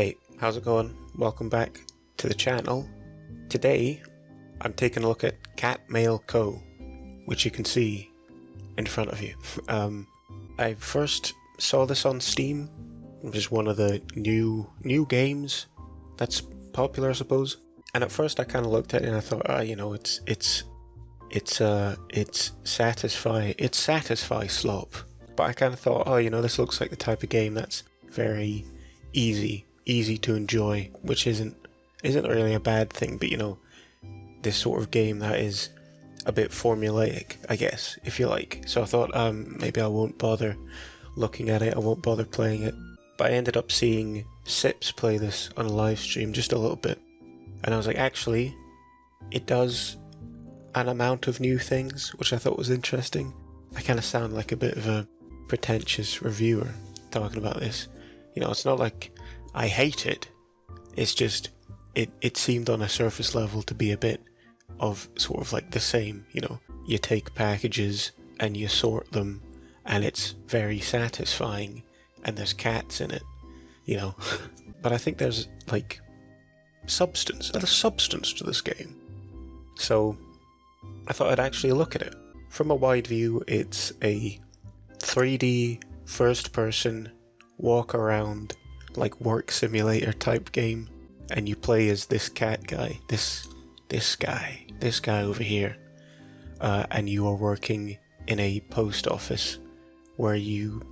Hey, how's it going? Welcome back to the channel. Today, I'm taking a look at Cat Mail Co., which you can see in front of you. I first saw this on Steam, which is one of the new games that's popular, I suppose. And at first, I kind of looked at it and I thought, it's satisfy slop. But I kind of thought, this looks like the type of game that's very easy to enjoy, which isn't really a bad thing. But this sort of game that is a bit formulaic, I guess, if you like. So I thought, maybe I won't bother looking at it. I won't bother playing it. But I ended up seeing Sips play this on a live stream just a little bit, and I was like, actually, it does an amount of new things, which I thought was interesting. I kind of sound like a bit of a pretentious reviewer talking about this. It's not like I hate it. It's just, it seemed on a surface level to be a bit of sort of like the same. You take packages and you sort them, and it's very satisfying, and there's cats in it, But I think there's like substance to this game. So I thought I'd actually look at it. From a wide view, it's a 3D first-person walk around like work simulator type game, and you play as this cat guy, this guy over here, and you are working in a post office where you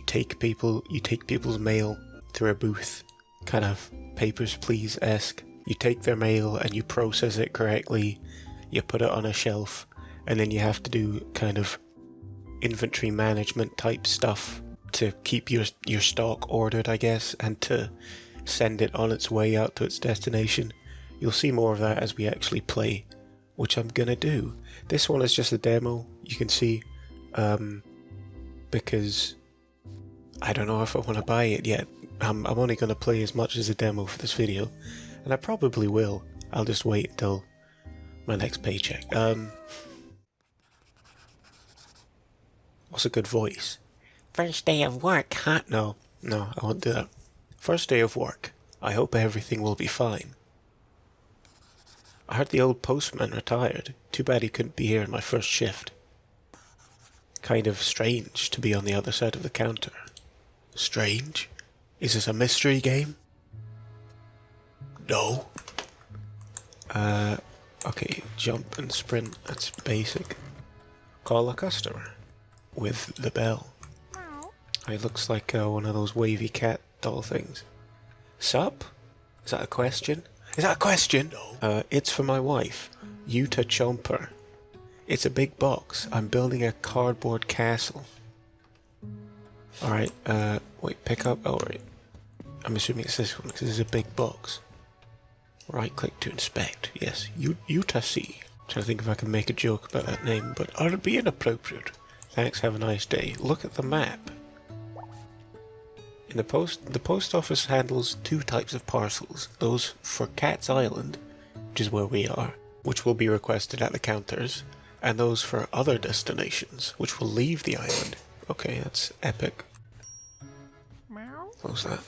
take people's mail through a booth, kind of Papers, Please-esque. You take their mail and you process it correctly, you put it on a shelf, and then you have to do kind of inventory management type stuff to keep your stock ordered, I guess, and to send it on its way out to its destination. You'll see more of that as we actually play, which I'm gonna do. This one is just a demo, you can see, because I don't know if I want to buy it yet. I'm only gonna play as much as a demo for this video, and I probably will. I'll just wait until my next paycheck. What's a good voice? First day of work, huh? No, I won't do that. First day of work. I hope everything will be fine. I heard the old postman retired. Too bad he couldn't be here in my first shift. Kind of strange to be on the other side of the counter. Strange? Is this a mystery game? No. Okay, jump and sprint, that's basic. Call a customer with the bell. It looks like one of those wavy cat doll things. Sup? Is that a question? No. It's for my wife, Utah Chomper. It's a big box. I'm building a cardboard castle. Alright, wait, pick up. Oh, right. I'm assuming it's this one because it's a big box. Right click to inspect. Yes, Utah C. Trying to think if I can make a joke about that name, but ought to be inappropriate. Thanks, have a nice day. Look at the map. In the post office handles two types of parcels. Those for Cat's Island, which is where we are, which will be requested at the counters, and those for other destinations, which will leave the island. Okay, that's epic. What was that?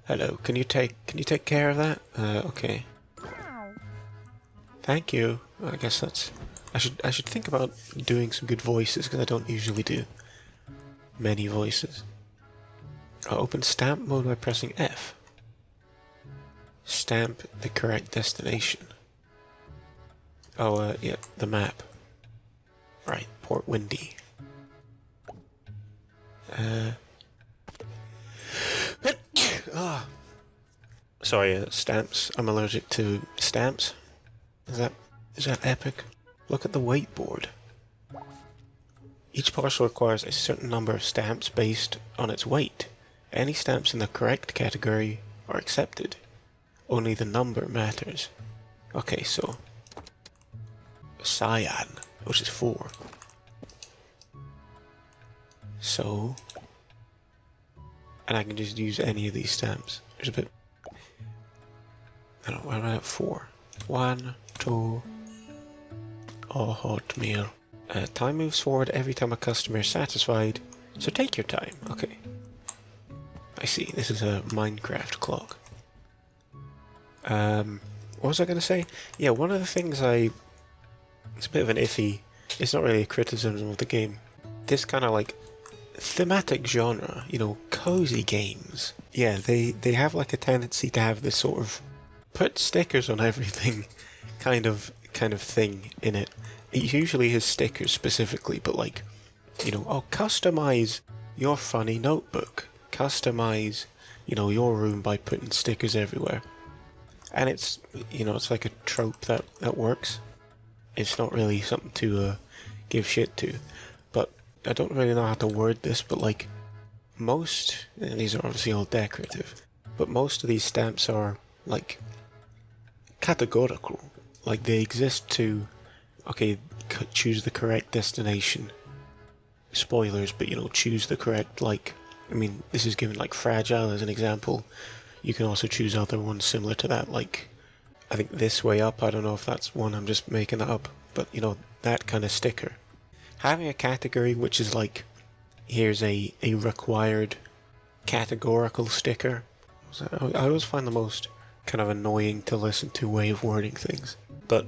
Hello, can you take care of that? Okay. Thank you. I guess that's... I should think about doing some good voices, because I don't usually do many voices. I'll open stamp mode by pressing F. Stamp the correct destination. Oh, yeah, the map. Right, Port Windy. Sorry, stamps. I'm allergic to stamps. Is that epic? Look at the weight board. Each parcel requires a certain number of stamps based on its weight. Any stamps in the correct category are accepted. Only the number matters. Okay, so cyan, which is 4. So, and I can just use any of these stamps. There's a bit. I don't know, where am I at? 4. 1, 2. Oh, hot meal. Time moves forward every time a customer is satisfied, so take your time. Okay. I see. This is a Minecraft clock. What was I going to say? Yeah, one of the things it's a bit of an iffy, it's not really a criticism of the game. This kind of like thematic genre, you know, cozy games. Yeah, they have like a tendency to have this sort of put stickers on everything kind of thing in it. It usually has stickers specifically, but like, you know, oh, customize your funny notebook. Customize, you know, your room by putting stickers everywhere. And it's, you know, it's like a trope that works. It's not really something to give shit to. But I don't really know how to word this, but like most, and these are obviously all decorative, but most of these stamps are like categorical. Like they exist to, okay, choose the correct destination. Spoilers, but you know, choose the correct, like, I mean, this is given like fragile as an example. You can also choose other ones similar to that, like, I think this way up, I don't know if that's one, I'm just making that up, but you know, that kind of sticker. Having a category which is like, here's a required categorical sticker. So I always find the most kind of annoying to listen to way of wording things. But,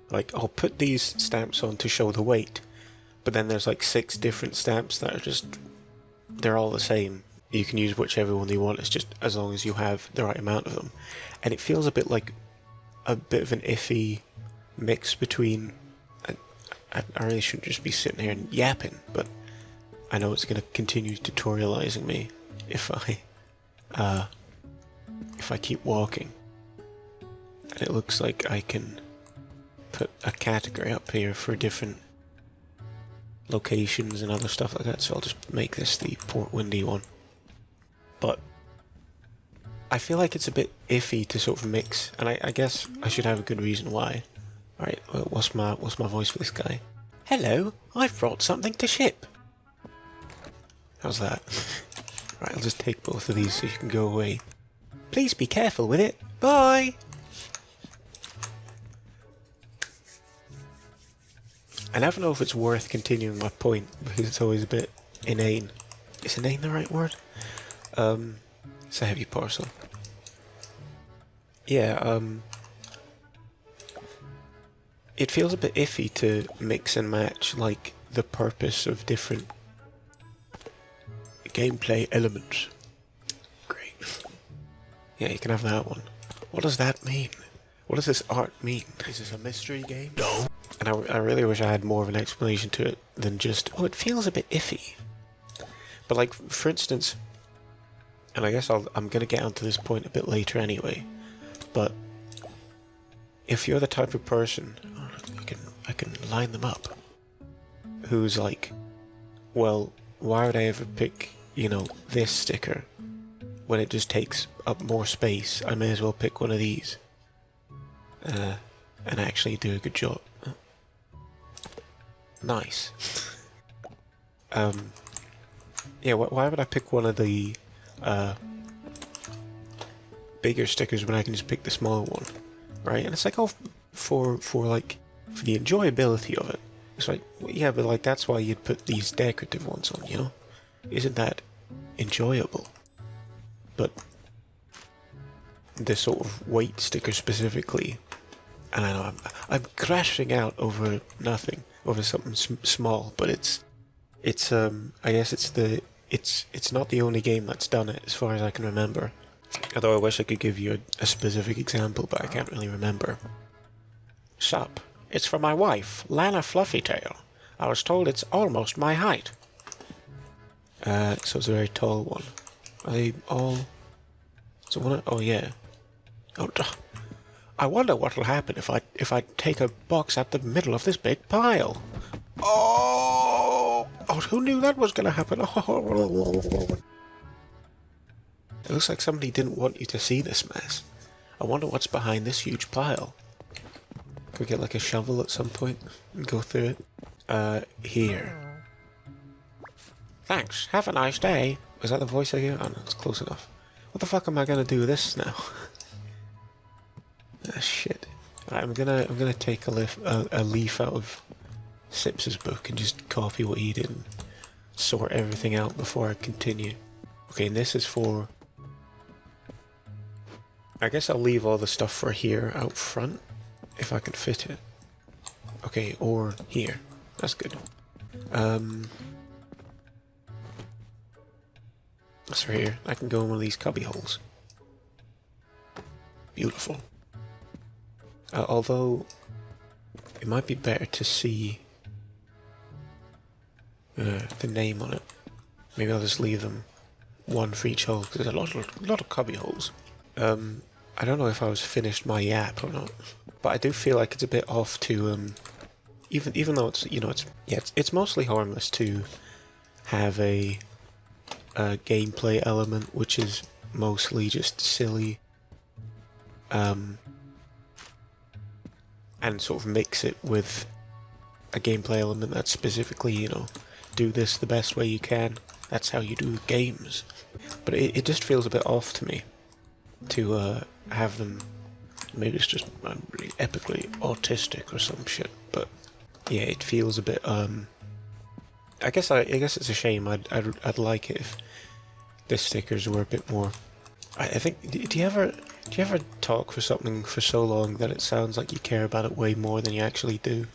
like, I'll put these stamps on to show the weight, but then there's like 6 different stamps that are just, they're all the same. You can use whichever one you want, it's just as long as you have the right amount of them. And it feels a bit like a bit of an iffy mix between, I really shouldn't just be sitting here and yapping, but I know it's going to continue tutorializing me if I keep walking. And it looks like I can put a category up here for different locations and other stuff like that, so I'll just make this the Port Windy one. But I feel like it's a bit iffy to sort of mix, and I guess I should have a good reason why. Alright, what's my voice for this guy? Hello, I've brought something to ship. How's that? Right, I'll just take both of these so you can go away. Please be careful with it. Bye! I never know if it's worth continuing my point, because it's always a bit inane. Is inane the right word? It's a heavy parcel. Yeah, it feels a bit iffy to mix and match, like, the purpose of different gameplay elements. Great. Yeah, you can have that one. What does that mean? What does this art mean? Is this a mystery game? No. And I really wish I had more of an explanation to it than just, oh, it feels a bit iffy. But like, for instance, and I guess I'm going to get onto this point a bit later anyway, but if you're the type of person, I can line them up, who's like, well, why would I ever pick, you know, this sticker when it just takes up more space? I may as well pick one of these and actually do a good job. Nice. Yeah, why would I pick one of the bigger stickers when I can just pick the smaller one, right? And it's like, oh, for the enjoyability of it. It's like, well, yeah, but like that's why you'd put these decorative ones on, you know? Isn't that enjoyable? But this sort of weight sticker specifically, and I know I'm crashing out over nothing, over something small, but it's I guess it's not the only game that's done it as far as I can remember. Although I wish I could give you a specific example, but I can't really remember. Sup, it's for my wife, Lana Fluffytail. I was told it's almost my height. So it's a very tall one. Are they all? So one? Oh yeah. Oh, I wonder what'll happen if I take a box at the middle of this big pile. Oh, who knew that was gonna happen? Oh. It looks like somebody didn't want you to see this mess. I wonder what's behind this huge pile. Could we get like a shovel at some point and go through it? Here. Thanks, have a nice day. Was that the voice I hear? Oh no, it's close enough. What the fuck am I gonna do with this now? Ah, shit. Right, I'm gonna take a leaf out of Sips's book and just copy what he did and sort everything out before I continue. Okay, and this is for... I guess I'll leave all the stuff for here out front, if I can fit it. Okay, or here. That's good. That's right here. I can go in one of these cubby holes. Beautiful. Although, it might be better to see the name on it. Maybe I'll just leave them one for each hole, because there's a lot of cubby holes. I don't know if I was finished my yap or not, but I do feel like it's a bit off to, even though it's, it's mostly harmless to have a gameplay element which is mostly just silly, and sort of mix it with a gameplay element that's specifically, do this the best way you can. That's how you do games. But it just feels a bit off to me to have them. Maybe it's just I'm really epically autistic or some shit. But yeah, it feels a bit. I guess it's a shame. I'd like it if the stickers were a bit more. I think. Do you ever talk for something for so long that it sounds like you care about it way more than you actually do?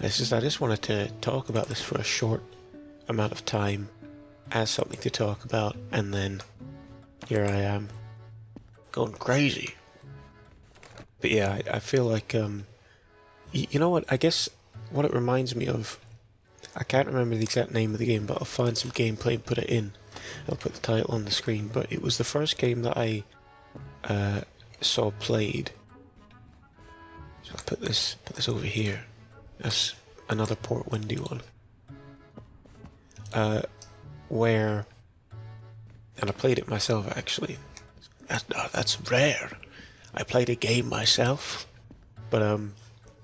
I just wanted to talk about this for a short amount of time as something to talk about, and then here I am going crazy. But yeah, I feel like you know what? I guess what it reminds me of. I can't remember the exact name of the game, but I'll find some gameplay and put it in. I'll put the title on the screen. But it was the first game that I saw played. So I'll put this over here. That's another port windy one. Where, and I played it myself actually. That's rare. I played a game myself, but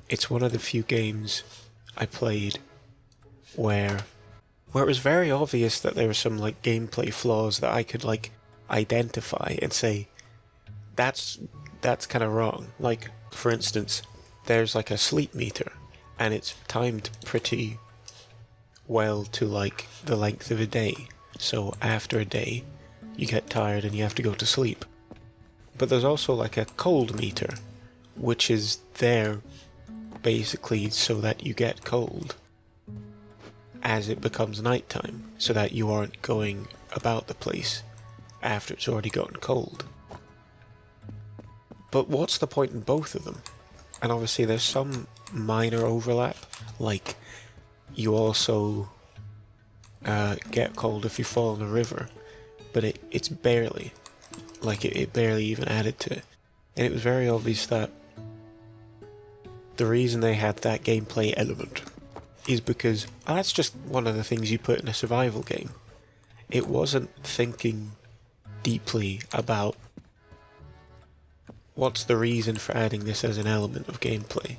it's one of the few games I played where it was very obvious that there were some like gameplay flaws that I could like identify and say that's kind of wrong. Like, for instance, there's like a sleep meter and it's timed pretty well to like the length of a day. So after a day you get tired and you have to go to sleep. But there's also like a cold meter, which is there basically so that you get cold as it becomes nighttime, so that you aren't going about the place after it's already gotten cold. But what's the point in both of them? And obviously there's some minor overlap, like you also get cold if you fall in a river, but it's barely, like it barely even added to it. And it was very obvious that the reason they had that gameplay element is because that's just one of the things you put in a survival game. It wasn't thinking deeply about what's the reason for adding this as an element of gameplay.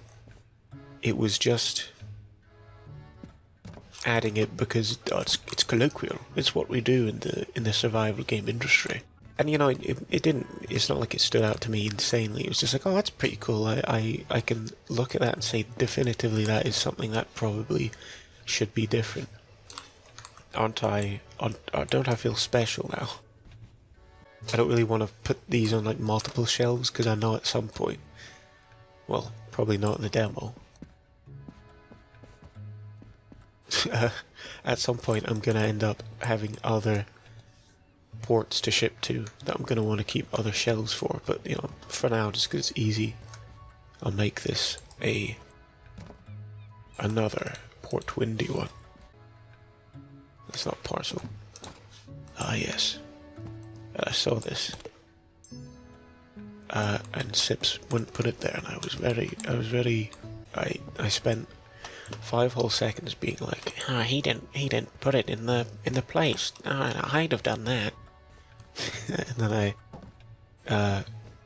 It was just adding it because it's colloquial. It's what we do in the survival game industry. And it's not like it stood out to me insanely. It was just like, oh, that's pretty cool. I can look at that and say definitively that is something that probably should be different. Don't I feel special now? I don't really want to put these on like multiple shelves because I know at some point, well, probably not in the demo, at some point I'm going to end up having other ports to ship to that I'm going to want to keep other shelves for, but for now, just because it's easy, I'll make this another port windy one. That's not parcel. Ah yes, I saw this, and Sips wouldn't put it there, and I spent 5 whole seconds being like, he didn't put it in the place. I'd have done that. And then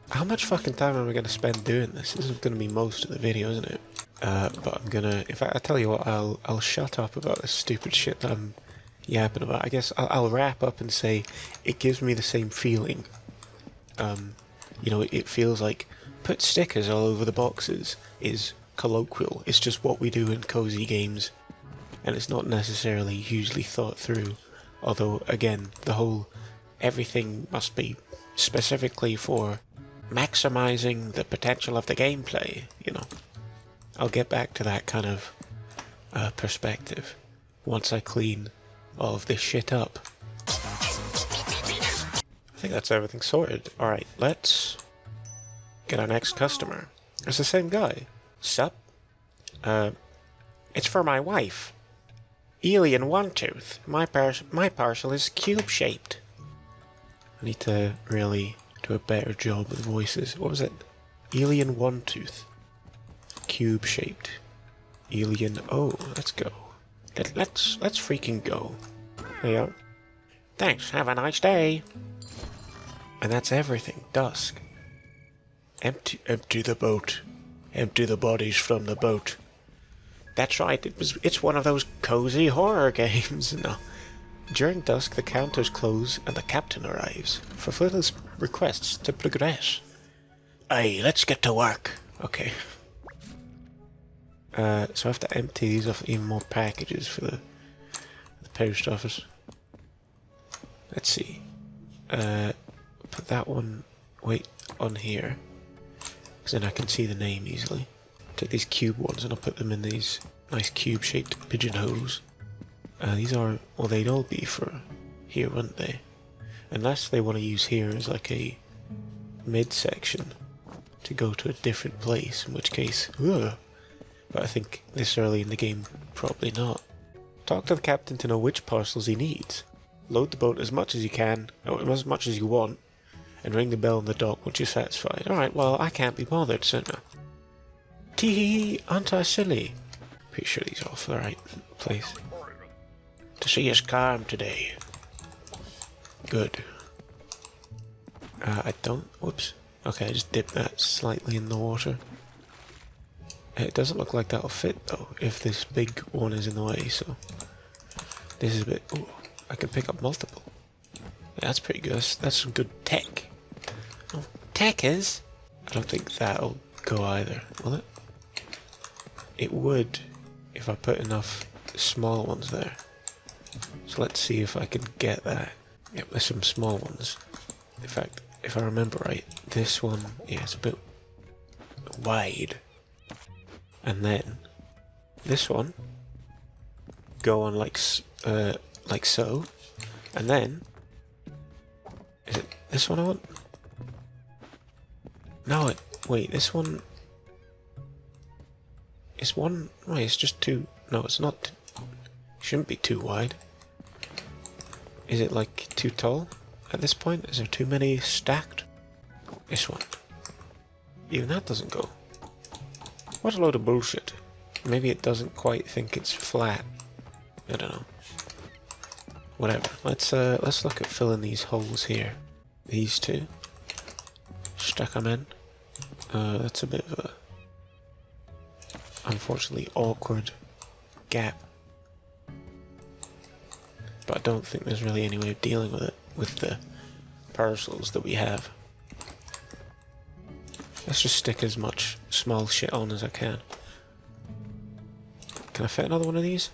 how much fucking time am I going to spend doing this? This is going to be most of the video, isn't it? But I'm gonna, in fact, I tell you what, I'll shut up about this stupid shit that I'm yapping about. I guess I'll wrap up and say it gives me the same feeling. It feels like put stickers all over the boxes is colloquial. It's just what we do in cozy games, and it's not necessarily hugely thought through. Although, again, the whole everything must be specifically for maximizing the potential of the gameplay, you know. I'll get back to that kind of perspective once I clean all of this shit up. I think that's everything sorted. Alright, let's get our next customer. It's the same guy. Sup? It's for my wife. Alien One Tooth. My parcel is cube-shaped. I need to really do a better job with voices. What was it? Alien One Tooth. Cube-shaped. Alien. Oh, let's go. Let's freaking go. There you are. Thanks. Have a nice day. And that's everything. Dusk. Empty the boat. Empty the bodies from the boat. That's right. It's one of those cozy horror games. No. During dusk, the counters close and the captain arrives. Fulfill his requests to progress. Aye, let's get to work. Okay. So I have to empty these off even more packages for the post office. Let's see. Put that one, on here. Because then I can see the name easily. Take these cube ones and I'll put them in these nice cube-shaped pigeonholes. These are, well, they'd all be for here, wouldn't they? Unless they want to use here as like a mid-section to go to a different place, in which case, ugh. But I think this early in the game, probably not. Talk to the captain to know which parcels he needs. Load the boat as much as you can, or as much as you want, and ring the bell on the dock once you're satisfied. Alright, well, I can't be bothered, so no. Tee, aren't I silly? Pretty sure these are all for the right place. To see us calm today. Good. I don't... Whoops. Okay, I just dipped that slightly in the water. It doesn't look like that'll fit, though, if this big one is in the way, so... This is a bit... Ooh, I can pick up multiple. Yeah, that's pretty good. That's some good tech. Oh, tech is? I don't think that'll go either, will it? It would, if I put enough small ones there. So let's see if I can get that. Yep, there's some small ones. In fact, if I remember right, this one, yeah, it's a bit wide. And then this one go on like so. And then is it this one I want? No, wait, this one is one. Wait, it's just too. No, it's not. Shouldn't be too wide. Is it like too tall at this point? Is there too many stacked? This one. Even that doesn't go. What a load of bullshit. Maybe it doesn't quite think it's flat. I don't know. Whatever. Let's look at filling these holes here. These two. Stuck them in. That's a bit of a unfortunately awkward gap. But I don't think there's really any way of dealing with it with the parcels that we have. Let's just stick as much small shit on as I can. Can I fit another one of these?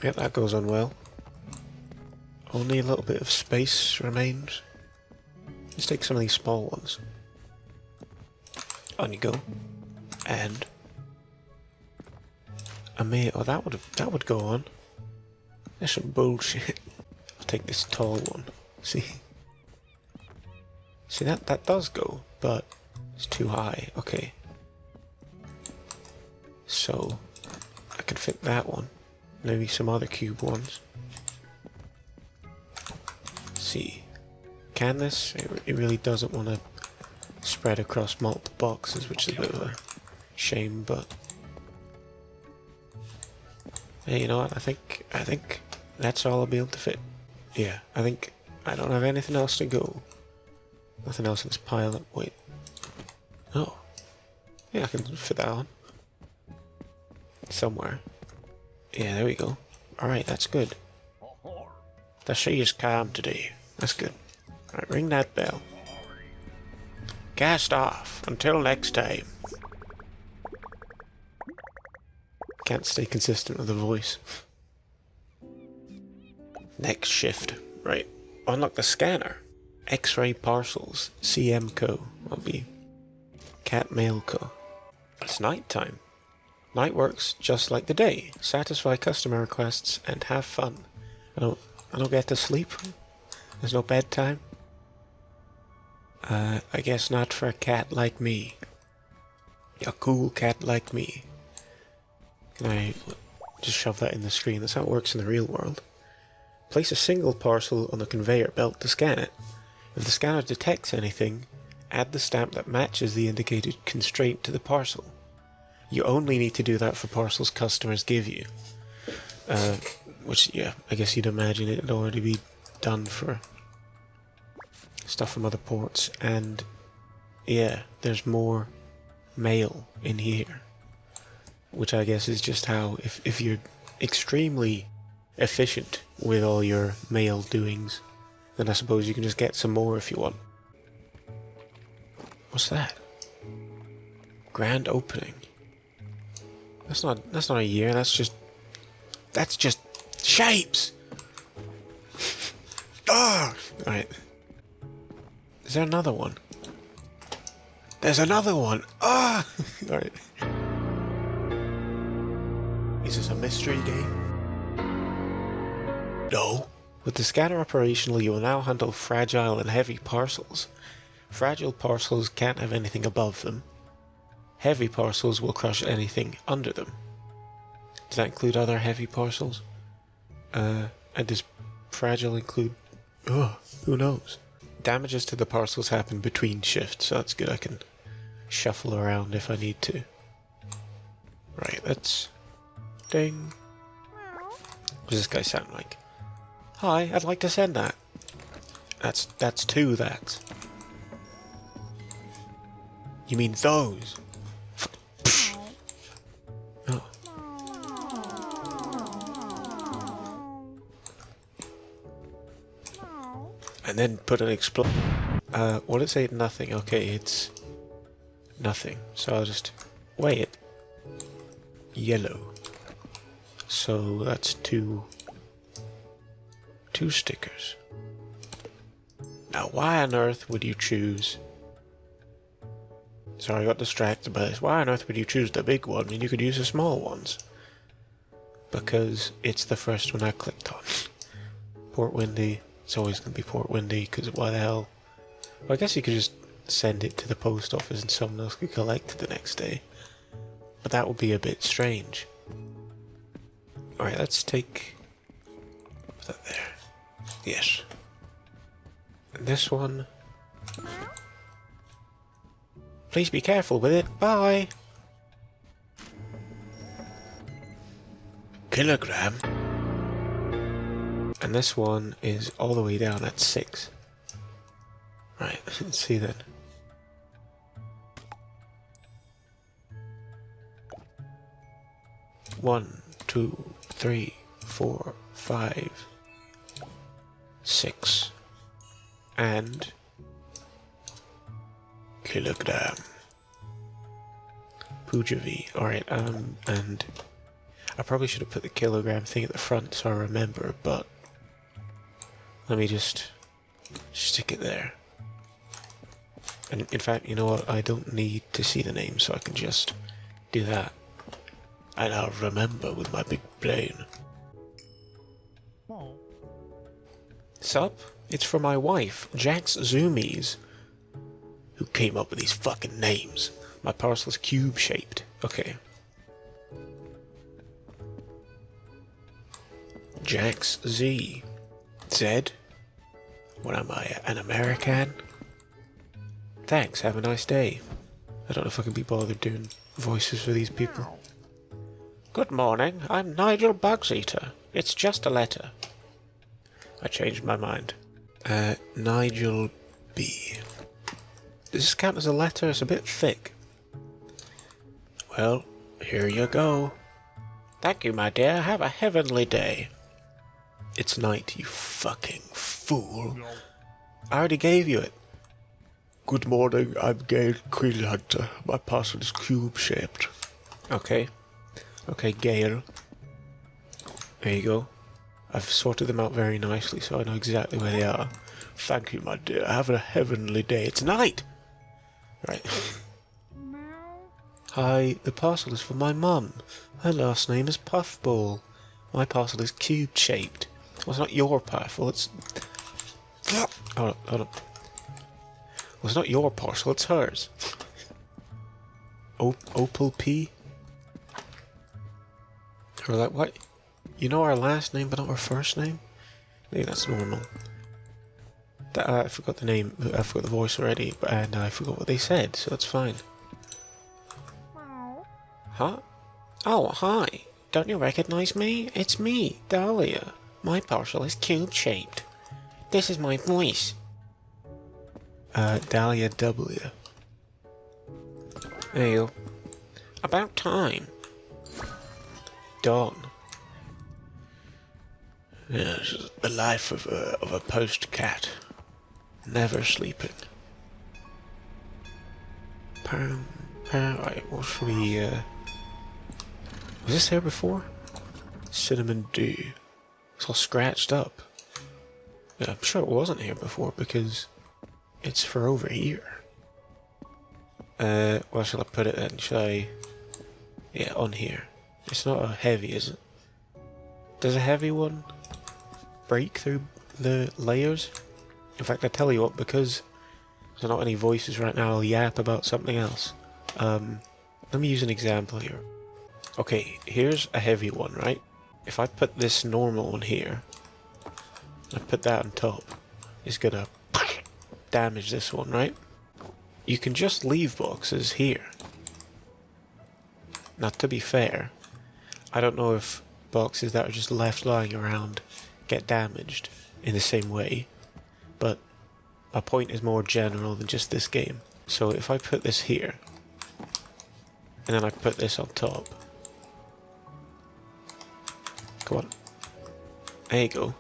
Yep, that goes on well. Only a little bit of space remains. Let's take some of these small ones. On you go. And I may... Oh, that would go on. That's some bullshit. I'll take this tall one. See? See, that does go, but it's too high. Okay. So, I can fit that one. Maybe some other cube ones. Let's see. Can this? It really doesn't want to spread across multiple boxes, which is a bit of a shame, but... Hey, you know what? I think that's all I'll be able to fit. Yeah, I think I don't have anything else to go. Nothing else in this pile. Wait. Oh. Yeah, I can fit that on. Somewhere. Yeah, there we go. Alright, that's good. The sea is calm today. That's good. Alright, ring that bell. Cast off. Until next time. Can't stay consistent with the voice. Next shift. Right. Unlock the scanner. X-ray parcels. CM Co. Will be Cat Mail Co. It's night time. Night works just like the day. Satisfy customer requests and have fun. I don't get to sleep. There's no bedtime. I guess not for a cat like me. A cool cat like me. Can I just shove that in the screen? That's how it works in the real world. Place a single parcel on the conveyor belt to scan it. If the scanner detects anything, add the stamp that matches the indicated constraint to the parcel. You only need to do that for parcels customers give you. Which, yeah, I guess you'd imagine it'd already be done for stuff from other ports. And, yeah, there's more mail in here. Which I guess is just how, if you're extremely efficient with all your mail doings, then I suppose you can just get some more if you want. What's that? Grand opening. That's not a year, that's just shapes! Ah! Alright. Is there another one? There's another one! Ah! Alright. Is this a mystery game? No. With the scanner operational, you will now handle fragile and heavy parcels. Fragile parcels can't have anything above them. Heavy parcels will crush anything under them. Does that include other heavy parcels? And does fragile include... Oh, who knows? Damages to the parcels happen between shifts, so that's good. I can shuffle around if I need to. Right, let's... Ding. What does this guy sound like? Hi, I'd like to send that. That's two that. You mean those? Oh. And then put an expl... what did it say? Nothing. Okay, it's... nothing. So I'll just... weigh it. Yellow. So that's two stickers. Now why on earth would you choose... Sorry, I got distracted by this. Why on earth would you choose the big one when you could use the small ones? Because it's the first one I clicked on. Port Windy. It's always going to be Port Windy, because why the hell... Well, I guess you could just send it to the post office and someone else could collect it the next day. But that would be a bit strange. Alright, let's take... Put that there. Yes. And this one... Please be careful with it. Bye! Kilogram. And this one is all the way down at 6. Right, let's see then. One, 2, 3, 4, 5, 6. And... kilogram. Pujavi. Alright, and I probably should have put the kilogram thing at the front so I remember, but let me just stick it there. And in fact, you know what? I don't need to see the name, so I can just do that. And I'll remember with my big brain. Sup? It's for my wife, Jax Zoomies. Who came up with these fucking names? My parcel's cube-shaped. Okay. Jax Z. Zed? What am I, an American? Thanks, have a nice day. I don't know if I can be bothered doing voices for these people. Good morning, I'm Nigel Bugseater. It's just a letter. I changed my mind. Nigel B. Does this count as a letter? It's a bit thick. Well, here you go. Thank you, my dear. Have a heavenly day. It's night, you fucking fool. I already gave you it. Good morning, I'm Gale Queen Hunter. My parcel is cube-shaped. Okay. Okay, Gale. There you go. I've sorted them out very nicely, so I know exactly where they are. Thank you, my dear. Have a heavenly day. It's night! Right. Hi, the parcel is for my mum. Her last name is Puffball. My parcel is cube-shaped. Well, it's not your parcel, it's... Hold on. Well, it's not your parcel, it's hers. Opal P? Or like, what? You know our last name but not our first name? Maybe that's normal. I forgot the name, I forgot the voice already, and I forgot what they said, so that's fine. Huh? Oh, hi. Don't you recognize me? It's me, Dahlia. My parcel is cube-shaped. This is my voice. Dahlia W. There you go. About time. Dawn. Yes, the life of a post-cat. Never sleeping. Right, what should we, was this here before? Cinnamon Dew. It's all scratched up. Yeah, I'm sure it wasn't here before because it's for over here. Where shall I put it then? Should I... Yeah, on here. It's not a heavy, is it? Does a heavy one break through the layers? In fact, I tell you what, because there's not any voices right now, I'll yap about something else. Let me use an example here. Okay, here's a heavy one, right? If I put this normal one here, I put that on top, it's gonna damage this one, right? You can just leave boxes here. Now, to be fair, I don't know if boxes that are just left lying around get damaged in the same way, but my point is more general than just this game. So if I put this here, and then I put this on top, come on, there you go.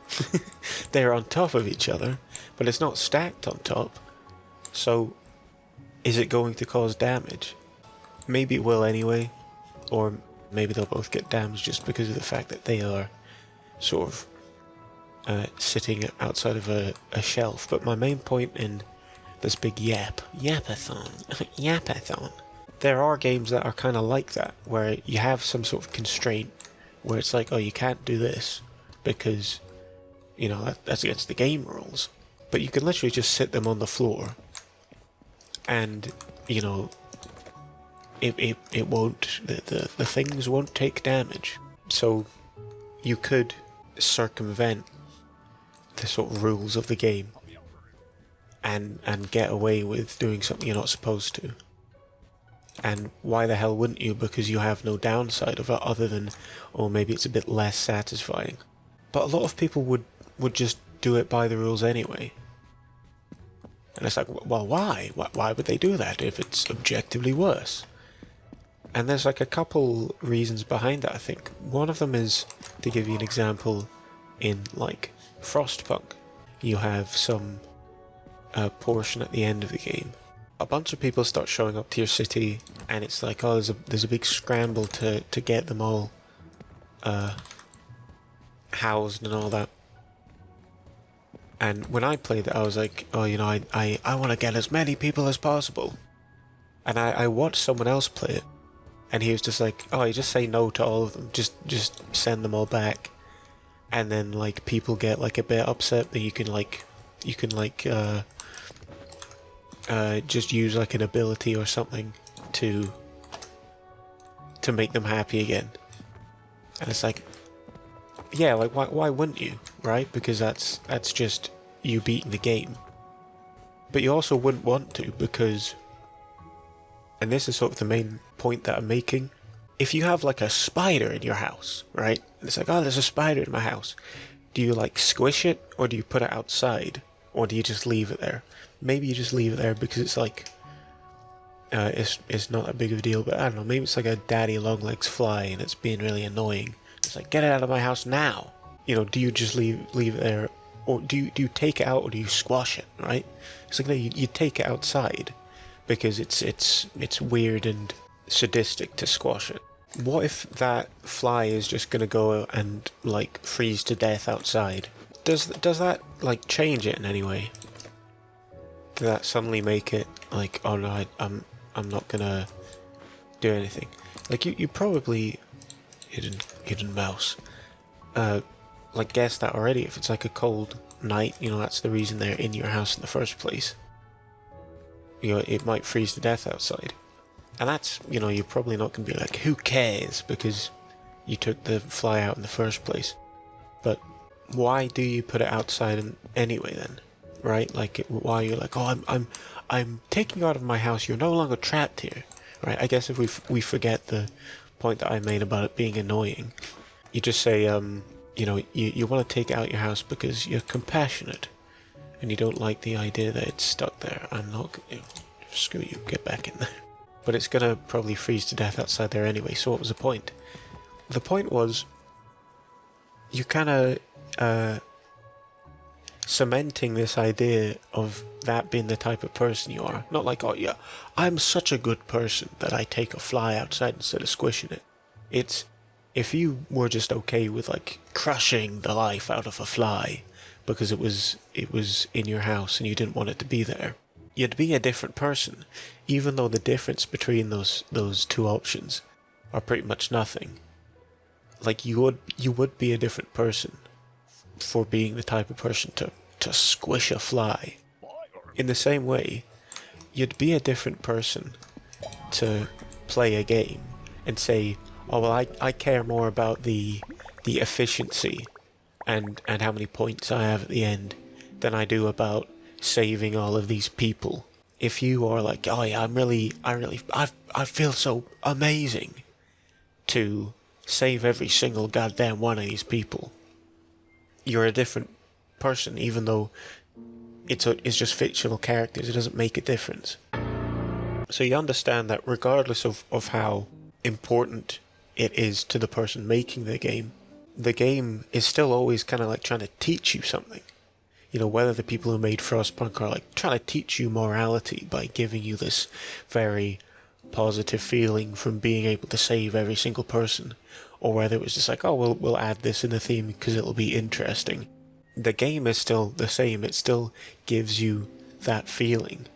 They're on top of each other, but it's not stacked on top, so is it going to cause damage? Maybe it will anyway, or maybe they'll both get damaged just because of the fact that they are sort of sitting outside of a shelf. But my main point in this big yapathon, there are games that are kind of like that, where you have some sort of constraint, where it's like, oh, you can't do this, because, you know, that's against the game rules. But you can literally just sit them on the floor, and, you know, it won't, the things won't take damage. So you could circumvent the sort of rules of the game and get away with doing something you're not supposed to. And why the hell wouldn't you? Because you have no downside of it other than, or maybe it's a bit less satisfying. But a lot of people would just do it by the rules anyway. And it's like, well, why? Why would they do that if it's objectively worse? And there's like a couple reasons behind that, I think. One of them is, to give you an example, in like Frostpunk, you have some portion at the end of the game. A bunch of people start showing up to your city, and it's like, oh, there's a big scramble to get them all housed and all that. And when I played it, I was like, oh, you know, I want to get as many people as possible. And I watched someone else play it, and he was just like, oh, you just say no to all of them, just send them all back. And then like people get like a bit upset that you can just use like an ability or something to make them happy again. And it's like, yeah, like why wouldn't you, right? Because that's just you beating the game. But you also wouldn't want to, because, and this is sort of the main point that I'm making, if you have like a spider in your house, right? And it's like, oh, there's a spider in my house. Do you like squish it, or do you put it outside? Or do you just leave it there? Maybe you just leave it there because it's like, it's not that big of a deal, but I don't know, maybe it's like a daddy long legs fly and it's being really annoying. It's like, get it out of my house now. You know, do you just leave it there, or do you take it out, or do you squash it, right? It's like, no, you take it outside because it's weird and sadistic to squash it. what if that fly is just gonna go and like freeze to death outside? Does that like change it in any way? Does that suddenly make it like, oh no, I'm not gonna do anything? Like you probably hidden mouse. Like guess that already. If it's like a cold night, you know, that's the reason they're in your house in the first place. You know, it might freeze to death outside. And that's, you know, you're probably not going to be like, who cares, because you took the fly out in the first place. But why do you put it outside anyway then? Right? Like, why you're like, oh, I'm taking you out of my house, you're no longer trapped here. Right? I guess if we forget the point that I made about it being annoying, you just say, you know, you want to take it out your house because you're compassionate. And you don't like the idea that it's stuck there. I'm not, you know, screw you, get back in there. But it's gonna probably freeze to death outside there anyway, so what was the point? The point was, you kinda, cementing this idea of that being the type of person you are. Not like, oh yeah, I'm such a good person that I take a fly outside instead of squishing it. It's, if you were just okay with like crushing the life out of a fly because it was in your house and you didn't want it to be there, you'd be a different person, even though the difference between those two options are pretty much nothing. Like you would be a different person for being the type of person to squish a fly. In the same way, you'd be a different person to play a game and say, oh well, I care more about the efficiency and how many points I have at the end than I do about saving all of these people. If you are like, oh yeah, I feel so amazing to save every single goddamn one of these people, you're a different person, even though it's just fictional characters. It doesn't make a difference. So you understand that regardless of how important it is to the person making the game is still always kind of like trying to teach you something. You know, whether the people who made Frostpunk are like trying to teach you morality by giving you this very positive feeling from being able to save every single person, or whether it was just like, oh, we'll add this in the theme because it'll be interesting. The game is still the same. It still gives you that feeling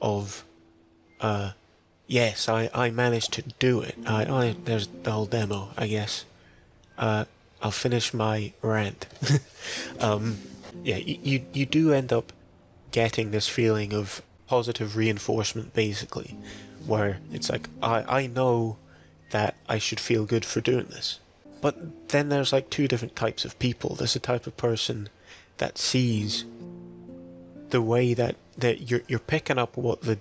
of, yes, I managed to do it. There's the whole demo, I guess. I'll finish my rant. Yeah, you do end up getting this feeling of positive reinforcement, basically, where it's like, I know that I should feel good for doing this. But then there's like two different types of people. There's a type of person that sees the way that you're picking up what the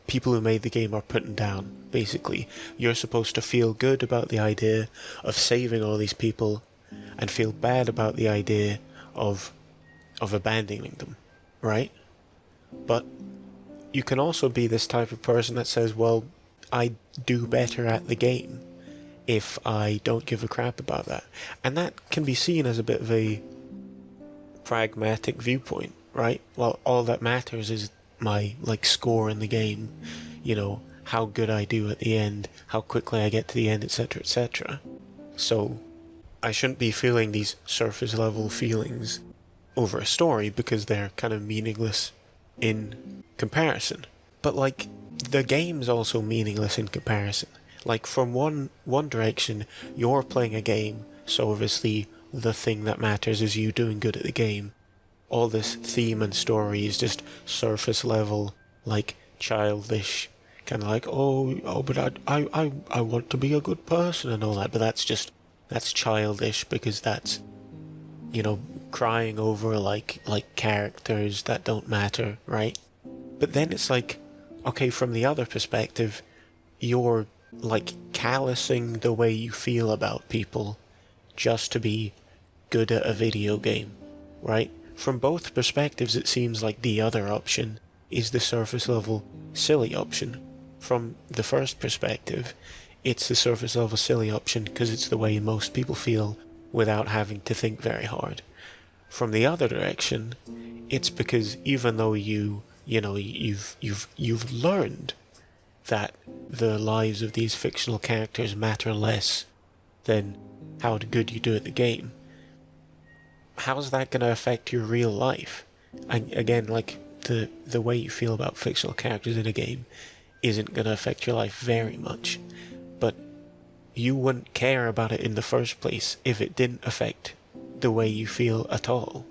people who made the game are putting down, basically. You're supposed to feel good about the idea of saving all these people and feel bad about the idea of abandoning them, right? But you can also be this type of person that says, well, I do better at the game if I don't give a crap about that. And that can be seen as a bit of a pragmatic viewpoint, right? Well, all that matters is my, like, score in the game, you know, how good I do at the end, how quickly I get to the end, etc., etc. So I shouldn't be feeling these surface level feelings over a story because they're kind of meaningless in comparison. But like, the game's also meaningless in comparison. Like, from one direction, you're playing a game, so obviously the thing that matters is you doing good at the game. All this theme and story is just surface level, like childish, kind of like, oh, but I want to be a good person and all that. But that's childish because that's, you know, crying over like characters that don't matter, right? But then it's like, okay, from the other perspective, you're like callousing the way you feel about people just to be good at a video game, right? From both perspectives, it seems like the other option is the surface level silly option. From the first perspective, it's the surface level silly option because it's the way most people feel without having to think very hard. From the other direction, it's because even though you've learned that the lives of these fictional characters matter less than how good you do at the game, how's that going to affect your real life? And again, like, the way you feel about fictional characters in a game isn't going to affect your life very much, but you wouldn't care about it in the first place if it didn't affect the way you feel at all.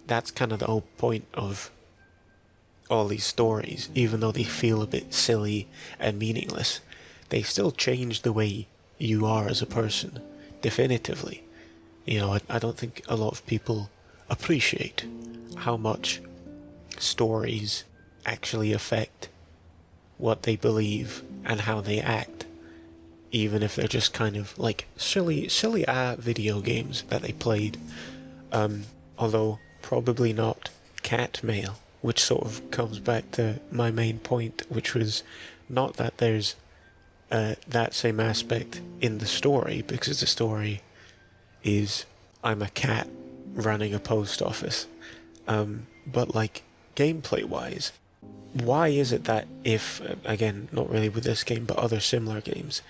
That's kind of the whole point of all these stories. Even though they feel a bit silly and meaningless, they still change the way you are as a person, definitively. You know, I don't think a lot of people appreciate how much stories actually affect what they believe and how they act, even if they're just kind of like silly video games that they played. Although probably not cat mail, which sort of comes back to my main point, which was not that there's that same aspect in the story, because the story is I'm a cat running a post office. But like, gameplay wise, why is it that if, again, not really with this game but other similar games,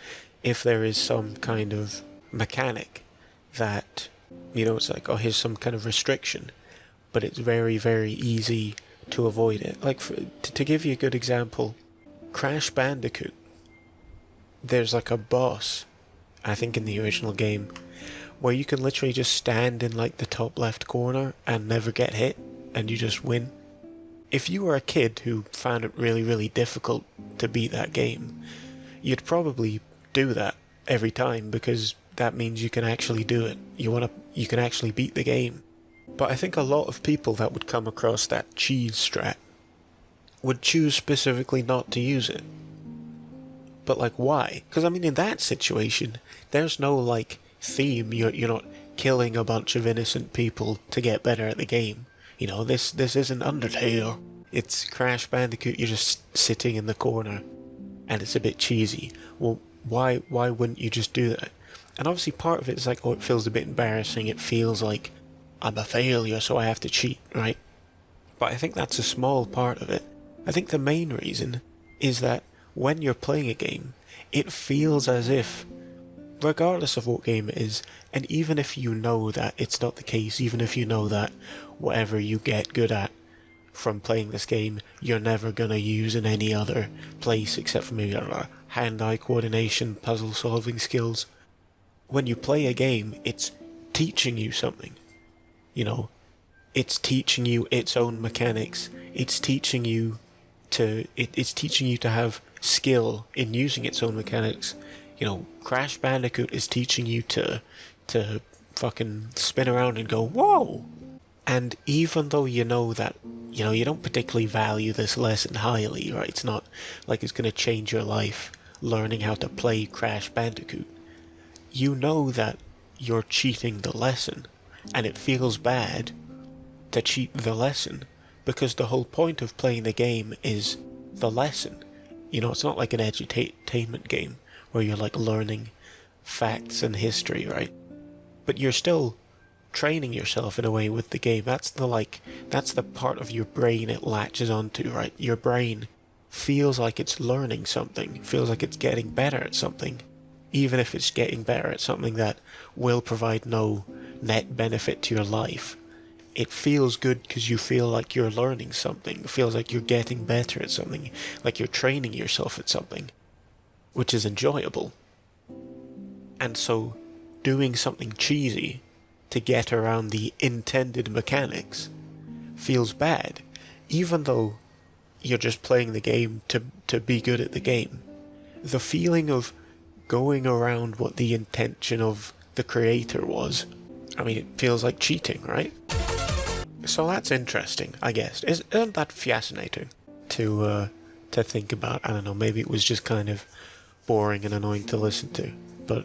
if there is some kind of mechanic that, you know, it's like, oh, here's some kind of restriction, but it's very, very easy to avoid it. Like, to give you a good example, Crash Bandicoot, there's like a boss, I think in the original game, where you can literally just stand in like the top left corner and never get hit, and you just win. If you were a kid who found it really, really difficult to beat that game, you'd probably do that every time, because that means you can actually do it. You can actually beat the game. But I think a lot of people that would come across that cheese strat would choose specifically not to use it. But like, why? Because I mean, in that situation, there's no like theme. You're not killing a bunch of innocent people to get better at the game. You know, this isn't Undertale. It's Crash Bandicoot. You're just sitting in the corner, and it's a bit cheesy. Well, why wouldn't you just do that? And obviously part of it is like, oh, it feels a bit embarrassing. It feels like I'm a failure, so I have to cheat, right? But I think that's a small part of it. I think the main reason is that when you're playing a game, it feels as if, regardless of what game it is, and even if you know that it's not the case, even if you know that whatever you get good at from playing this game, you're never gonna use in any other place except for maybe hand-eye coordination, puzzle-solving skills. When you play a game, it's teaching you something. You know, it's teaching you its own mechanics. It's teaching you to have skill in using its own mechanics. You know, Crash Bandicoot is teaching you to fucking spin around and go, whoa! And even though you know that, you know, you don't particularly value this lesson highly, right? It's not like it's going to change your life learning how to play Crash Bandicoot. You know that you're cheating the lesson, and it feels bad to cheat the lesson, because the whole point of playing the game is the lesson. You know, it's not like an edutainment game where you're like learning facts and history, right? But you're still training yourself in a way with the game. That's the part of your brain it latches onto, right? Your brain feels like it's learning something, feels like it's getting better at something, even if it's getting better at something that will provide no net benefit to your life. It feels good because you feel like you're learning something. It feels like you're getting better at something, like you're training yourself at something, which is enjoyable. And so, doing something cheesy to get around the intended mechanics feels bad, even though you're just playing the game to be good at the game. The feeling of going around what the intention of the creator was, I mean, it feels like cheating, right? So that's interesting, I guess. Isn't that fascinating to think about? I don't know, maybe it was just kind of boring and annoying to listen to, but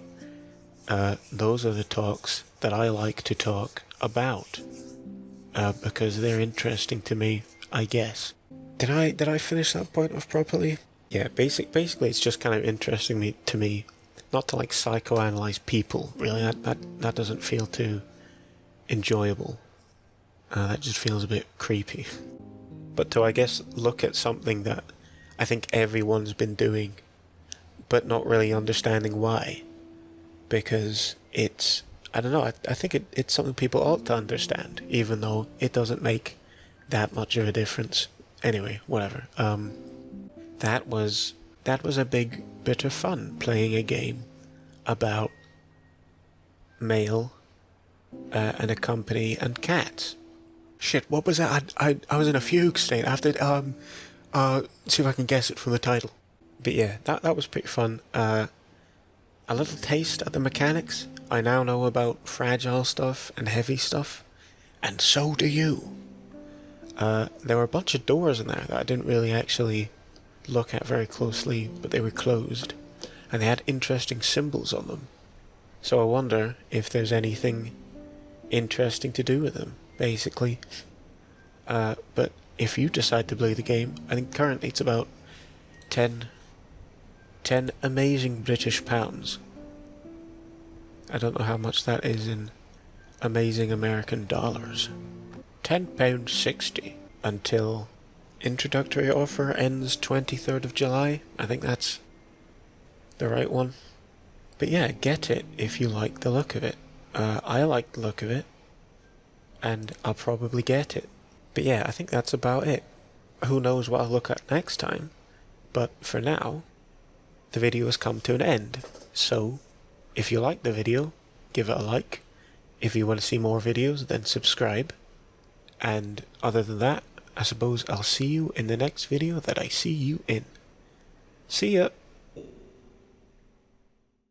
those are the talks that I like to talk about, because they're interesting to me, I guess. Did I finish that point off properly? Yeah, basically it's just kind of interesting to me, not to like psychoanalyze people, really. That doesn't feel too enjoyable. That just feels a bit creepy. But to, I guess, look at something that I think everyone's been doing, but not really understanding why. Because it's, I don't know, I think it's something people ought to understand, even though it doesn't make that much of a difference. Anyway, whatever. That was a big bit of fun, playing a game about mail and a company and cats. Shit, what was that? I was in a fugue state. I have to see if I can guess it from the title. But yeah, that was pretty fun. A little taste at the mechanics. I now know about fragile stuff and heavy stuff, and so do you. There were a bunch of doors in there that I didn't really actually look at very closely, but they were closed, and they had interesting symbols on them. So I wonder if there's anything interesting to do with them, basically. But if you decide to play the game, I think currently it's about 10 amazing British pounds. I don't know how much that is in amazing American dollars. £10.60 until introductory offer ends 23rd of July. I think that's the right one. But yeah, get it if you like the look of it. I like the look of it, and I'll probably get it. But yeah, I think that's about it. Who knows what I'll look at next time, but for now, the video has come to an end. So, if you like the video, give it a like. If you want to see more videos, then subscribe. And other than that, I suppose I'll see you in the next video that I see you in. See ya!